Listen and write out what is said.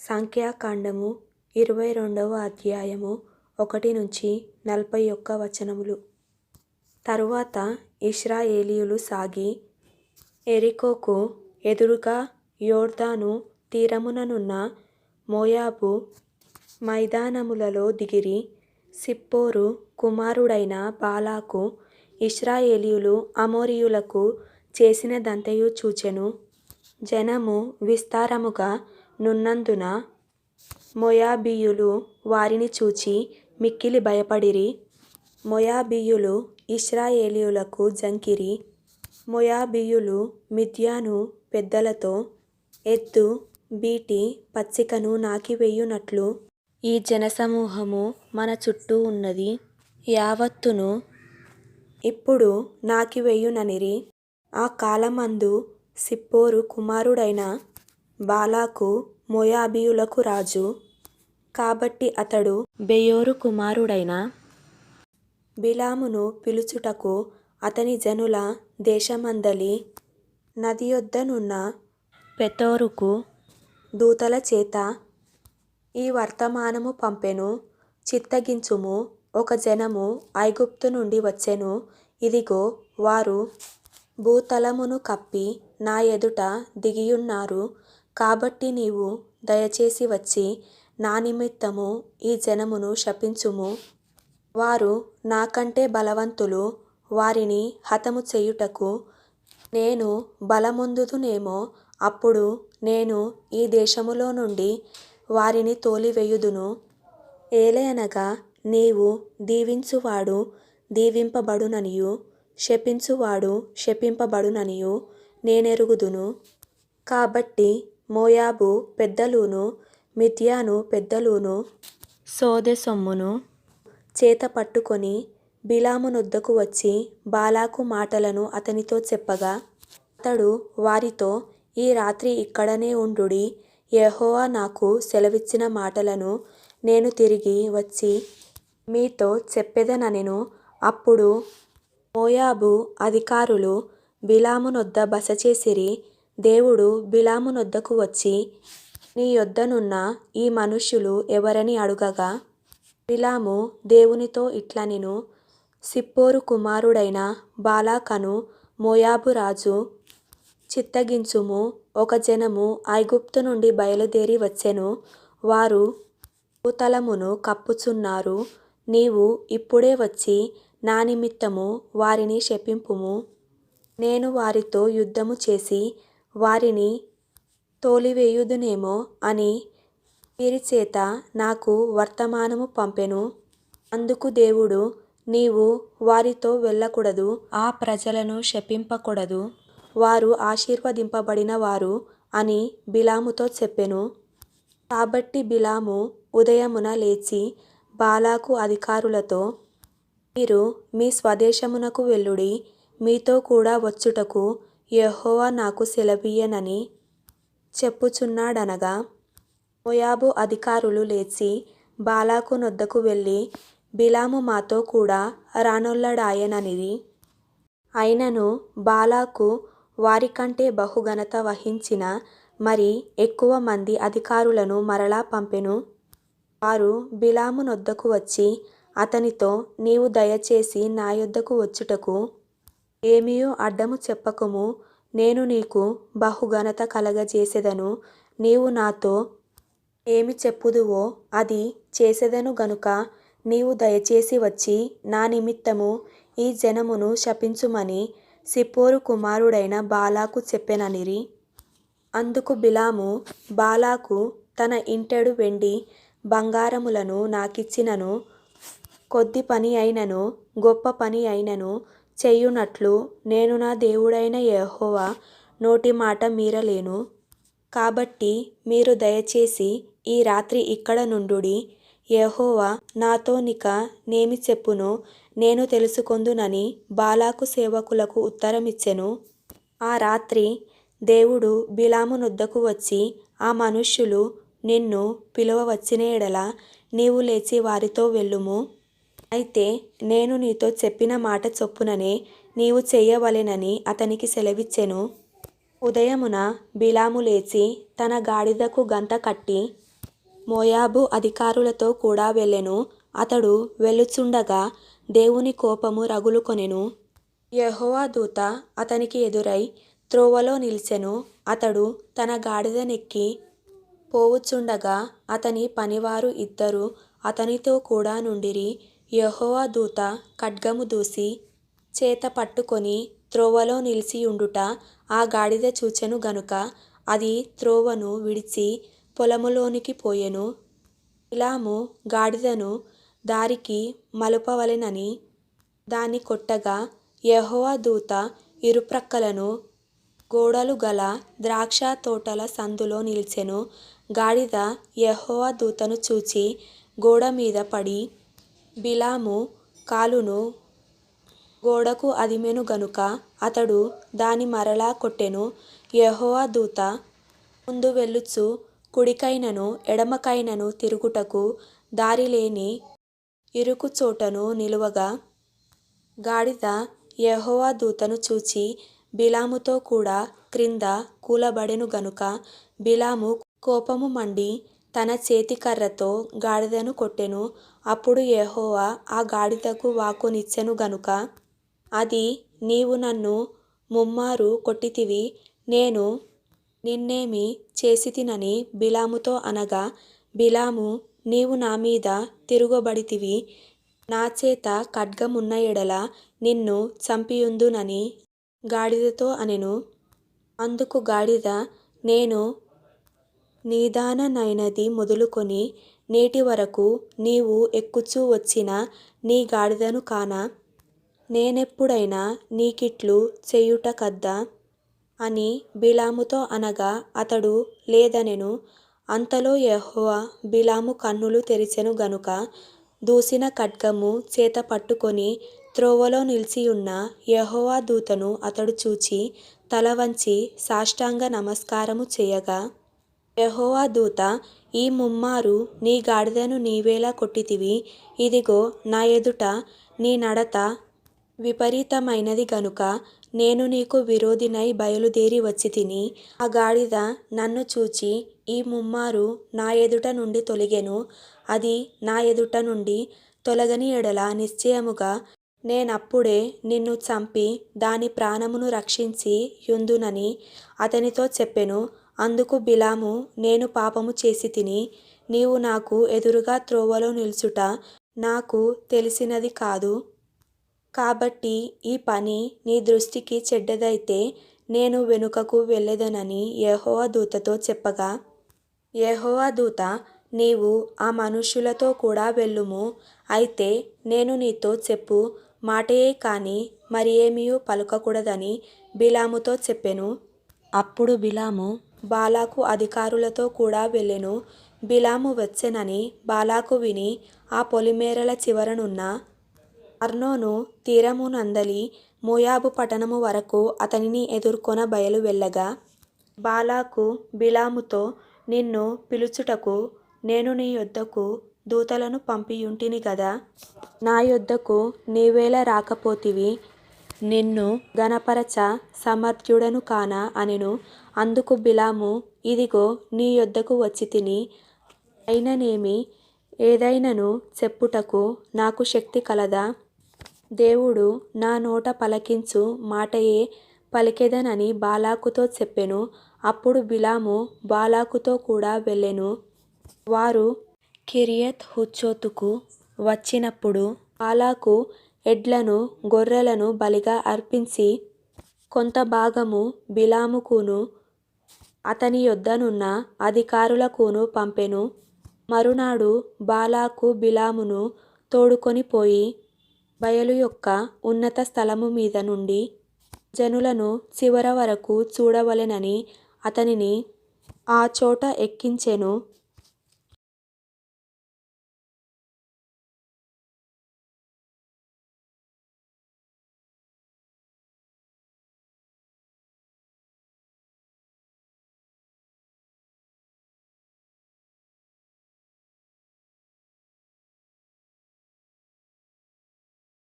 సంఖ్యాకాండము 22వ అధ్యాయము 1-41 వచనములు. తరువాత ఇశ్రాయేలీయులు సాగి యెరికోకు ఎదురుగా యొర్దాను తీరముననున్న మోయాబు మైదానములలో దిగిరి. సిప్పోరు కుమారుడైన బాలాకు ఇశ్రాయేలీయులు అమోరీయులకు చేసినదంతయు చూచెను. జనము విస్తారముగా నున్నందున మోయాబీయులు వారిని చూచి మిక్కిలి భయపడిరి. మోయాబీయులు ఇశ్రాయేలీయులకు జంకిరి. మోయాబీయులు మిద్యాను పెద్దలతో ఎద్దు బీటి పచ్చికను నాకివేయునట్లు ఈ జనసమూహము మన చుట్టూ ఉన్నది, యావత్తును ఇప్పుడు నాకివేయుననిరి. ఆ కాలమందు సిప్పోరు కుమారుడైన బాలాకు మోయాబీయులకు రాజు. కాబట్టి అతడు బెయోరు కుమారుడైన బిలామును పిలుచుటకు అతని జనుల దేశమందలి నదియొద్దనున్న పెతోరుకు దూతల చేత ఈ వర్తమానము పంపెను. చిత్తగించుము, ఒక జనము ఐగుప్తు నుండి వచ్చెను. ఇదిగో, వారు భూతలమును కప్పి నా ఎదుట దిగియున్నారు. కాబట్టి నీవు దయచేసి వచ్చి నా నిమిత్తము ఈ జనమును శపించుము. వారు నాకంటే బలవంతులు, వారిని హతము చేయుటకు నేను బలమొందుదునేమో. అప్పుడు నేను ఈ దేశములో నుండి వారిని తోలివేయుదును. ఏలయనగా నీవు దీవించువాడు దీవింపబడుననియు, శపించువాడు శపింపబడుననియు నేనెరుగుదును. కాబట్టి మోయాబు పెద్దలును మిద్యాను పెద్దలును సోదె సొమ్మును చేత పట్టుకొని బిలామునొద్దకు వచ్చి బాలాకు మాటలను అతనితో చెప్పగా, అతడు వారితో, ఈ రాత్రి ఇక్కడనే ఉండుడి. యెహోవా నాకు సెలవిచ్చిన మాటలను నేను తిరిగి వచ్చి మీతో చెప్పెదనెను. అప్పుడు మోయాబు అధికారులు బిలామునొద్ద బసచేసిరి. దేవుడు బిలామునొద్దకు వచ్చి, నీ యొద్దనున్న ఈ మనుష్యులు ఎవరని అడుగగా, బిలాము దేవునితో ఇట్లనెను, సిప్పోరు కుమారుడైన బాలాకను మోయాబు రాజు. చిత్తగించుము, ఒక జనము ఐగుప్తు నుండి బయలుదేరి వచ్చెను. వారు భూతలమును కప్పుచున్నారు. నీవు ఇప్పుడే వచ్చి నా నిమిత్తము వారిని శపింపుము. నేను వారితో యుద్ధము చేసి వారిని తోలివేయుదునేమో అని వీరి చేత నాకు వర్తమానము పంపెను. అందుకు దేవుడు, నీవు వారితో వెళ్ళకూడదు, ఆ ప్రజలను శపింపకూడదు, వారు ఆశీర్వదింపబడిన వారు అని బిలాముతో చెప్పెను. కాబట్టి బిలాము ఉదయమున లేచి బాలాకు అధికారులతో, మీరు మీ స్వదేశమునకు వెళ్ళుడి, మీతో కూడా వచ్చుటకు యెహోవా నాకు సెలవీయనని చెప్పుచున్నాడనగా, మోయాబు అధికారులు లేచి బాలాకు నొద్దకు వెళ్ళి, బిలాము మాతో కూడా రానొల్లడాయెననిరి. అయినను బాలాకు వారికంటే బహుఘనత వహించిన మరి ఎక్కువ మంది అధికారులను మరలా పంపెను. వారు బిలాము నొద్దకు వచ్చి అతనితో, నీవు దయచేసి నా యొద్దకు వచ్చుటకు ఏమియూ అడ్డము చెప్పకుము. నేను నీకు బహుఘనత కలగజేసెదను. నీవు నాతో ఏమి చెప్పుదువో అది చేసెదను గనుక నీవు దయచేసి వచ్చి నా నిమిత్తము ఈ జనమును శపించుమని సిప్పోరు కుమారుడైన బాలాకు చెప్పెననిరి. అందుకు బిలాము, బాలాకు తన ఇంటెడు వెండి బంగారములను నాకిచ్చినను కొద్ది పని అయినను గొప్ప పని అయినను చేయునట్లు నేను నా దేవుడైన యెహోవా నోటి మాట మీరలేను. కాబట్టి మీరు దయచేసి ఈ రాత్రి ఇక్కడ నుండుడి. యెహోవా నాతోనిక నేమి చెప్పునో నేను తెలుసుకొందునని బాలాకు సేవకులకు ఉత్తరమిచ్చెను. ఆ రాత్రి దేవుడు బిలామునొద్దకు వచ్చి, ఆ మనుష్యులు నిన్ను పిలువవచ్చిన ఎడల నీవు లేచి వారితో వెళ్ళుము. అయితే నేను నీతో చెప్పిన మాట చొప్పుననే నీవు చెయ్యవలెనని అతనికి సెలవిచ్చెను. ఉదయమున బిలాము లేచి తన గాడిదకు గంత కట్టి మోయాబు అధికారులతో కూడా వెళ్ళెను. అతడు వెళ్ళుచుండగా దేవుని కోపము రగులుకొనెను. యెహోవా దూత అతనికి ఎదురై త్రోవలో నిలిచెను. అతడు తన గాడిదనెక్కి పోవుచుండగా అతని పనివారు ఇద్దరు అతనితో కూడా నుండిరి. యెహోవా దూత ఖడ్గము దూసి చేత పట్టుకొని త్రోవలో నిలిచియుండుట ఆ గాడిద చూచెను గనుక అది త్రోవను విడిచి పొలములోనికి పోయెను. బిలాము గాడిదను దారికి మలుపవలెనని దాన్ని కొట్టగా యెహోవా దూత ఇరుప్రక్కలను గోడలు గల ద్రాక్ష తోటల సందులో నిలిచెను. గాడిద యెహోవా దూతను చూచి గోడ మీద పడి బిలాము కాలును గోడకు అదిమెను గనుక అతడు దాని మరలా కొట్టెను. యెహోవా దూత ముందు వెళ్ళుచు కుడికైనను ఎడమకైనను తిరుగుటకు దారిలేని ఇరుకు చోటను నిలువగా గాడిద యెహోవా దూతను చూచి బిలాముతో కూడా క్రింద కూలబడెను గనుక బిలాము కోపము మండి తన చేతికర్రతో గాడిదను కొట్టెను. అప్పుడు యెహోవా ఆ గాడిదకు వాక్కునిచ్చెను గనుక అది నీవు నన్ను ముమ్మారు కొట్టితివి, నేను నిన్నేమి చేసితినని బిలాముతో అనగా బిలాము నీవు నా మీద తిరుగబడితివి, నా చేత ఖడ్గమున్న ఎడల నిన్ను చంపియుందునని గాడిదతో అనెను. అందుకు గాడిద నేను నీదాననైనది మొదలుకొని నేటి వరకు నీవు ఎక్కుచూ వచ్చిన నీ గాడిదను కానా? నేనెప్పుడైనా నీకిట్లు చేయుట కద్దా అని బిలాముతో అనగా అతడు లేదనెను. అంతలో యెహోవా బిలాము కన్నులు తెరిచెను గనుక దూసిన ఖడ్గము చేత పట్టుకొని త్రోవలో నిలిచియున్న యెహోవా దూతను అతడు చూచి తల వంచి సాష్టాంగ నమస్కారము చేయగా యెహోవా దూత ఈ ముమ్మారు నీ గాడిదను నీవేలా కొట్టితివి? ఇదిగో నా ఎదుట నీ నడత విపరీతమైనది గనుక నేను నీకు విరోధినై బయలుదేరి వచ్చితిని. ఆ గాడిద నన్ను చూచి ఈ ముమ్మారు నా ఎదుట నుండి తొలగెను. అది నా ఎదుట నుండి తొలగని ఎడల నిశ్చయముగా నేనప్పుడే నిన్ను చంపి దాని ప్రాణమును రక్షించి యుందునని అతనితో చెప్పెను. అందుకు బిలాము నేను పాపము చేసితిని, నీవు నాకు ఎదురుగా త్రోవలో నిలుచుట నాకు తెలిసినది కాదు. కాబట్టి ఈ పని నీ దృష్టికి చెడ్డదైతే నేను వెనుకకు వెళ్ళెదనని యెహోవా దూతతో చెప్పగా యెహోవా దూత నీవు ఆ మనుష్యులతో కూడా వెళ్ళుము, అయితే నేను నీతో చెప్పు మాటయే కాని మరి ఏమీయూ పలుకకూడదని బిలాముతో చెప్పెను. అప్పుడు బిలాము బాలాకు అధికారులతో కూడా వెళ్ళెను. బిలాము వచ్చెనని బాలాకు విని ఆ పొలిమేరల చివరనున్న అర్నోను తీరమునందలి మోయాబు పట్టణము వరకు అతనిని ఎదుర్కొన బయలు వెళ్ళగా బాలాకు బిలాముతో నిన్ను పిలుచుటకు నేను నీ యొద్దకు దూతలను పంపియుంటిని గదా, నా యొద్దకు నీవేళ రాకపోతివి, నిన్ను గణపరచ సమర్థుడను కానా అనెను. అందుకు బిలాము ఇదిగో నీ యొద్దకు వచ్చితిని, అయిననేమి ఏదైనను చెప్పుటకు నాకు శక్తి కలదా? దేవుడు నా నోట పలికించు మాటయే పలికెదనని బాలాకుతో చెప్పెను. అప్పుడు బిలాము బాలాకుతో కూడా వెళ్ళెను. వారు కిరియత్ హుచ్చోతుకు వచ్చినప్పుడు బాలాకు ఎడ్లను గొర్రెలను బలిగా అర్పించి కొంత భాగము బిలాముకును అతని యొద్దనున్న అధికారులకును పంపెను. మరునాడు బాలాకు బిలామును తోడుకొని పోయి బయలు యొక్క ఉన్నత స్థలము మీద నుండి జనులను చివర వరకు చూడవలెనని అతనిని ఆ చోట ఎక్కించెను.